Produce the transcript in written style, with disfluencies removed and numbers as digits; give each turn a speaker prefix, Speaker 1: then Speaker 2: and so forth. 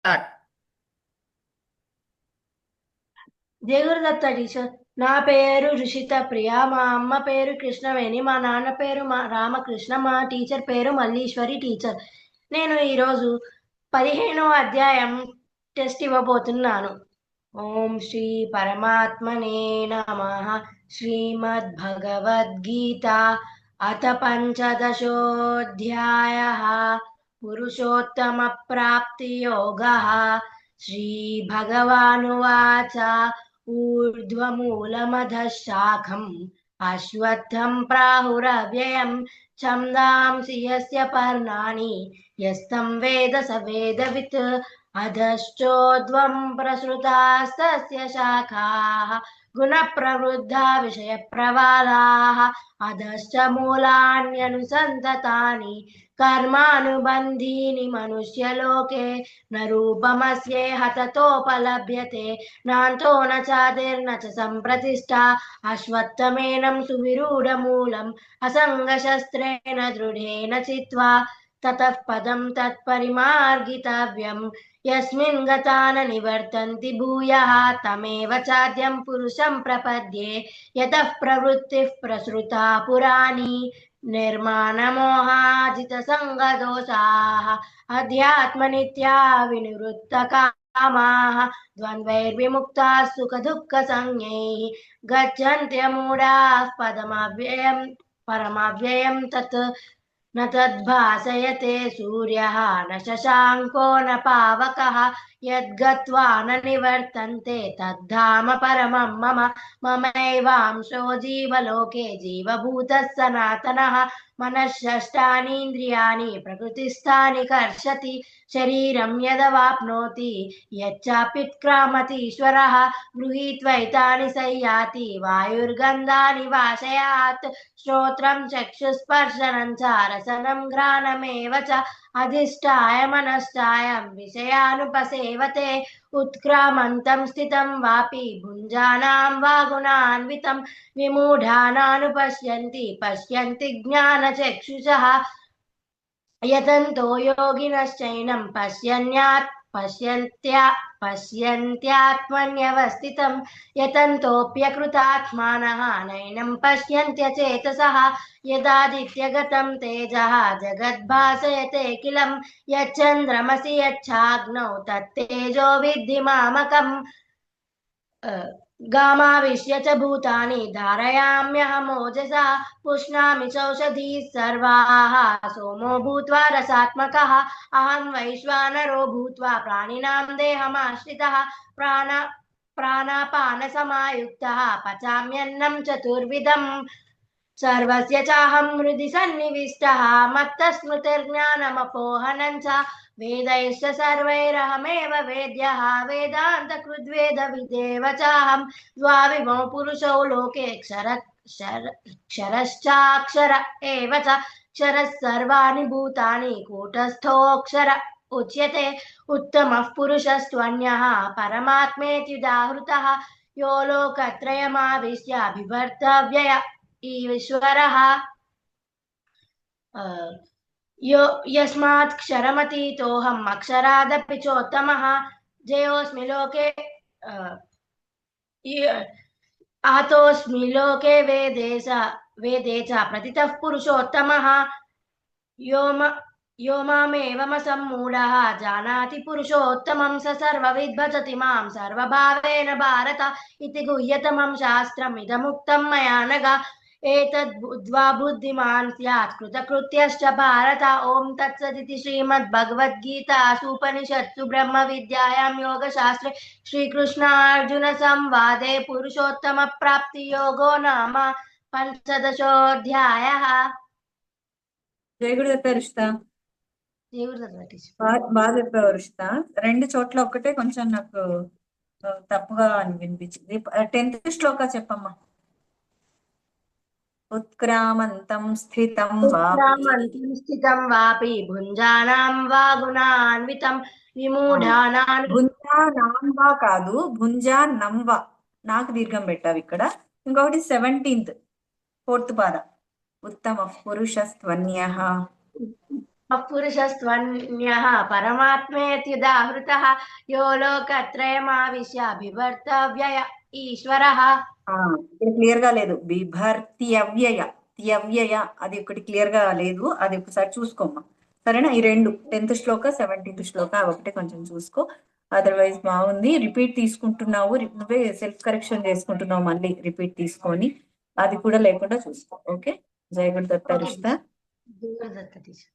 Speaker 1: Start.
Speaker 2: Jaya Guru Datta teacher. నా పేరు రుషిత ప్రియ. మా అమ్మ పేరు కృష్ణవేణి. మా నాన్న పేరు రామకృష్ణ. మా టీచర్ పేరు మల్లీశ్వరి టీచర్. నేను ఈరోజు 15వ అధ్యాయం టెస్ట్ ఇవ్వబోతున్నాను. ఓం శ్రీ పరమాత్మనే నమః. శ్రీమద్భగవద్గీత అథ పంచదశోऽధ్యాయः. పురుషోత్తమ ప్రాప్తి యోగः. శ్రీభగవానువాచ. ఊర్ధ్వమూలమధः శాఖం అశ్వత్థం ప్రాహురవ్యయం ఛందాంసి యస్య పర్ణాని యస్తం వేద స వేదవిత్. అధశ్చోర్ధ్వం ప్రసృతాస్తస్య శాఖాః గుణప్రవృద్ధా విషయప్రవాలాః. అధశ్చ మూలాన్యనుసంతతాని కర్మానుబంధీని మనుష్యలోకే. న రూపమస్యేహ తతోపలభ్యతే నాంతో న చాదిర్న చ సంప్రతిష్ఠా. అశ్వత్థమేనం సువిరూఢమూలం అసంగశస్త్రేణ దృఢేన చిత్వా. తతః పదం తత్పరిమార్గితవ్యం యస్మిన్ గతా న నివర్తంతి భూయః. తమేవ చాద్యం పురుషం ప్రపద్యే యతః ప్రవృత్తిః ప్రసృతా పురాణి. నిర్మాణమోహాజిత సంగదోషాః అధ్యాత్మనిత్యా వినివృత్తకామాః ద్వంద్వైర్విముక్తాः సుఖదుఃఖసంజ్ఞైః గచ్చన్త్యమూఢాః పరమవ్యయం తత్. న తద్భాసయతే సూర్యः న శశాంకో న పావకः యద్గత్వా న నివర్తంతే తద్ధామ పరమం మమ. మమైవాంశో జీవలోకే జీవభూతः సనాతనः. మనఃషష్టానీంద్రియాణి ప్రకృతిస్థాని కర్షతి. శరీరం యదవాప్నోతి యచ్చాప్యుత్క్రామतीశ్వరः. గృహీత్వైతాని సంయాతి వాయుర్గంధాని వాశయాత్. శ్రోత్రం చక్షుస్పర్శనం చ రసనం ఘ్రాణమేవ చ అధిష్టాయ మనశ్చాయ విషయానుపసేవతే. ఉత్క్రామంతం స్థితం వాపి భుంజానాం వా గుణాన్వితం విమూఢానానుపశ్యంతి పశ్యంతి జ్ఞానచక్షుషః. యతంతో యోగినశ్చైనం పశ్యంత్యాత్మన్యవస్థితం యతంతోऽప్యకృతాత్మానः నైనం పశ్యంత్యచేతసः. యదాదిత్యగతం తేజः జగద్భాసయతేఖిలం యచ్చంద్రమసి యచ్ఛాగ్నౌ తత్తేజో విద్ధి మామకम्. गामाविश्य च भूतानि धारयाम्यहमोजसा. पुष्णामि चौषधीः सर्वाः सोमो भूत्वा रसात्मकः. अहं वैश्वानरो भूत्वा प्राणिनां देहमाश्रितः. प्राणापानसमायुक्तः पचाम्यन्नं चतुर्विधम्. सर्वस्य चाहं हृदि सन्निविष्टः मत्तः स्मृतिर्ज्ञानमपोहनं च. वेदैश्च सर्वैरहमेव वेद्यः वेदान्तकृद्वेदविदेव चाहं. द्वाविमौ पुरुषौ लोके क्षरश्चाक्षर एव च. क्षरः सर्वाणि भूतानि कूटस्थोऽक्षर उच्यते. उत्तमः पुरुषस्त्वन्यः परमात्मेत्युदाहृतः. यो लोकत्रयमाविश्य बिभर्त्यव्यय ఈశ్వరః. యస్మాత్ క్షరమతీతోహం అక్షరాదపి చోత్తమః. జయోస్మి లోకే ఆతోస్మి లోకే వేదే చ ప్రతితః పురుషోత్తమః. यो मामेवमसम्मूढः जानाति पुरुषोत्तमं स सर्वविद् भजति मां सर्वभावेन भारत. इति गुह्यतमं शास्त्रमिदमुक्तं मया नघ. एतद्बुद्ध्वा बुद्धिमान् स्यात् कृतकृत्यश्च भारत. ॐ तत्सदिति श्रीमद्भगवद्गीतासूपनिषत्सु ब्रह्मविद्यायां योगशास्त्रे श्रीकृष्णार्जुनसंवादे पुरुषोत्तमप्राप्तियोगो नाम पंचदशोऽध्यायः.
Speaker 3: జై గురుదత్త రుషిత. బాగా చెప్పావు రుషిత. రెండు చోట్ల ఒక్కటే కొంచెం నాకు తప్పుగా వినిపించింది. 10th శ్లోక చెప్పమ్మా. ఉత్క్రామంతం స్థితం
Speaker 2: వాపి భుంజానాం వా గుణాన్వితం విమూఢానాన్.
Speaker 3: భుంజానాం వా కాదు, భుంజానం వా. నాకు దీర్ఘం పెట్టావు ఇక్కడ. ఇంకొకటి 17th 4th పాద. ఉత్తమ పురుషస్త్వన్యః.
Speaker 2: పురుషస్త్వన్యః పరమాత్మేత్యుదాహృతః యో లోకత్రయమావిశ్య బిభర్తవ్యయ ఈశ్వరః.
Speaker 3: ఇక్కడ క్లియర్ గా లేదు. బిభర్తి అవ్యయ అవ్యయ అది ఒకటి క్లియర్ గా లేదు, అది ఒకసారి చూసుకోమ్మా. సరేనా? ఈ రెండు 10th శ్లోక 17th శ్లోక ఒకటి కొంచెం చూసుకో. అదర్వైజ్ బాగుంది. రిపీట్ తీసుకుంటున్నావు, నువ్వే సెల్ఫ్ కరెక్షన్ చేసుకుంటున్నావు మళ్ళీ రిపీట్ తీసుకొని, అది కూడా లేకుండా చూసుకో. ఓకే. జయ గురుదత్త రిషిత.
Speaker 2: జయ గురుదత్త టీచర్.